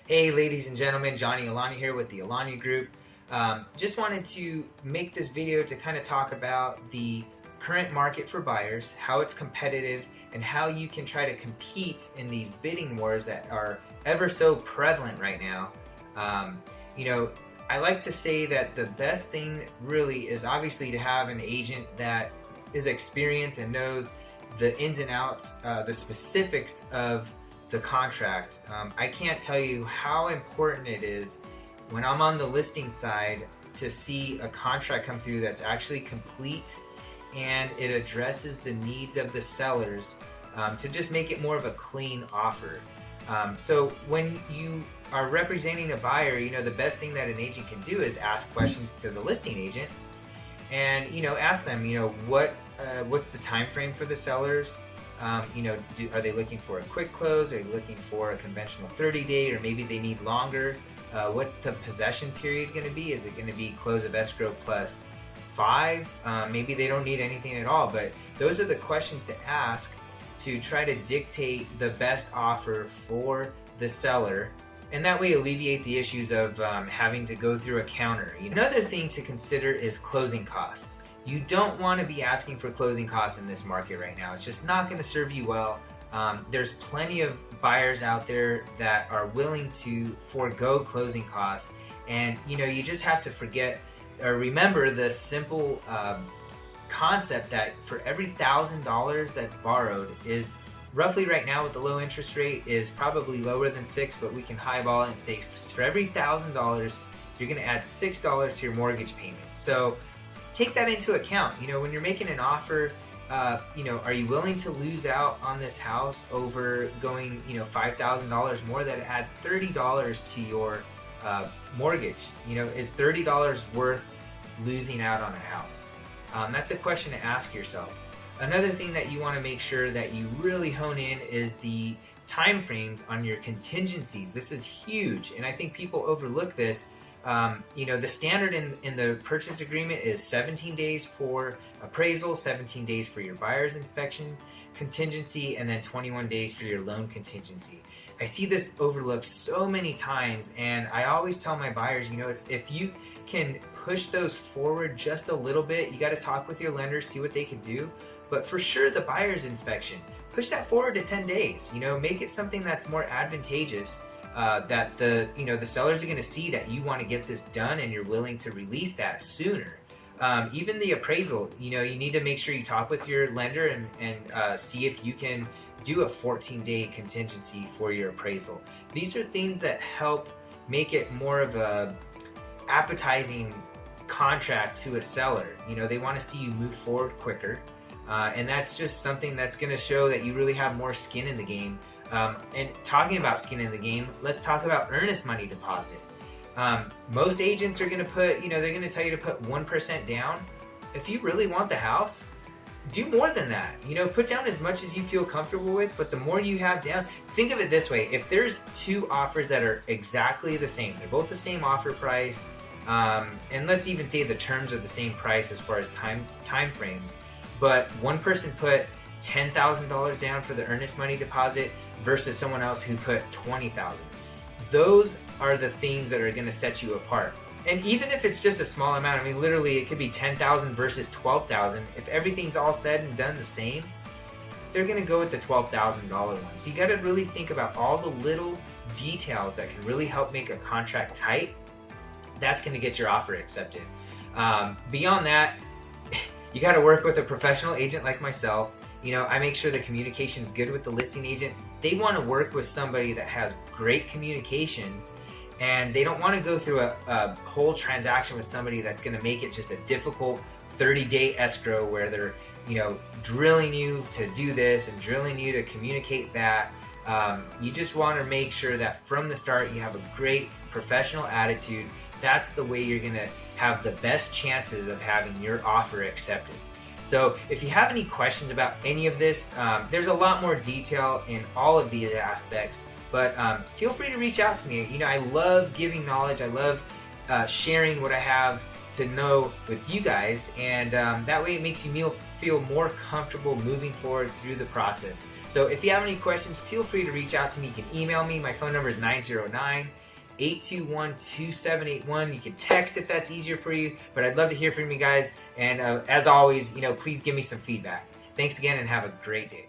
Hey ladies and gentlemen, Johnny Alagna here with the Alagna Group. Just wanted to make this video to kind of talk about the current market for buyers, how it's competitive, and how you can try to compete in these bidding wars that are ever so prevalent right now. I like to say that the best thing really is obviously to have an agent that is experienced and knows the ins and outs, the specifics of the contract. I can't tell you how important it is when I'm on the listing side to see a contract come through that's actually complete and it addresses the needs of the sellers, to just make it more of a clean offer. So when you are representing a buyer, the best thing that an agent can do is ask questions to the listing agent and ask them, what's the time frame for the sellers? Are they looking for a quick close? Are they looking for a conventional 30-day, or maybe they need longer? What's the possession period going to be? Is it going to be close of escrow plus 5? Maybe they don't need anything at all, but those are the questions to ask to try to dictate the best offer for the seller, and that way alleviate the issues of having to go through a counter. Another thing to consider is closing costs. You don't want to be asking for closing costs in this market right now. It's just not going to serve you well. There's plenty of buyers out there that are willing to forego closing costs, and you just have to remember the simple concept that for every $1,000 that's borrowed is roughly, right now with the low interest rate, is probably lower than 6, but we can highball it and say for every $1,000 you're going to add $6 to your mortgage payment. So take that into account. When you're making an offer, are you willing to lose out on this house over going, $5,000 more? That add $30 to your mortgage. Is $30 worth losing out on a house? That's a question to ask yourself. Another thing that you want to make sure that you really hone in is the time frames on your contingencies. This is huge, and I think people overlook this. The standard in the purchase agreement is 17 days for appraisal, 17 days for your buyer's inspection contingency, and then 21 days for your loan contingency. I see this overlooked so many times, and I always tell my buyers, if you can push those forward just a little bit, you got to talk with your lender, see what they can do. But for sure, the buyer's inspection, push that forward to 10 days. Make it something that's more advantageous. That the sellers are going to see that you want to get this done and you're willing to release that sooner. Even the appraisal, you need to make sure you talk with your lender and see if you can do a 14-day contingency for your appraisal. These are things that help make it more of a appetizing contract to a seller. They want to see you move forward quicker, and that's just something that's going to show that you really have more skin in the game. And talking about skin in the game, let's talk about earnest money deposit. Most agents are going to put, they're going to tell you to put 1% down. If you really want the house, do more than that. Put down as much as you feel comfortable with, but the more you have down, think of it this way. If there's two offers that are exactly the same, they're both the same offer price, and let's even say the terms are the same price as far as time frames, but one person put $10,000 down for the earnest money deposit versus someone else who put $20,000. Those are the things that are going to set you apart. And even if it's just a small amount, literally it could be $10,000 versus $12,000. If everything's all said and done the same, they're going to go with the $12,000 one. So you got to really think about all the little details that can really help make a contract tight. That's going to get your offer accepted. Beyond that, you got to work with a professional agent like myself. I make sure the communication is good with the listing agent. They want to work with somebody that has great communication, and they don't want to go through a whole transaction with somebody that's going to make it just a difficult 30-day escrow where they're, drilling you to do this and drilling you to communicate that. You just want to make sure that from the start you have a great professional attitude. That's the way you're going to have the best chances of having your offer accepted. So if you have any questions about any of this, there's a lot more detail in all of these aspects, but feel free to reach out to me. I love giving knowledge. I love sharing what I have to know with you guys, and that way it makes you feel more comfortable moving forward through the process. So if you have any questions, feel free to reach out to me. You can email me. My phone number is 909-821-2781. You can text if that's easier for you, but I'd love to hear from you guys. And as always, please give me some feedback. Thanks again and have a great day.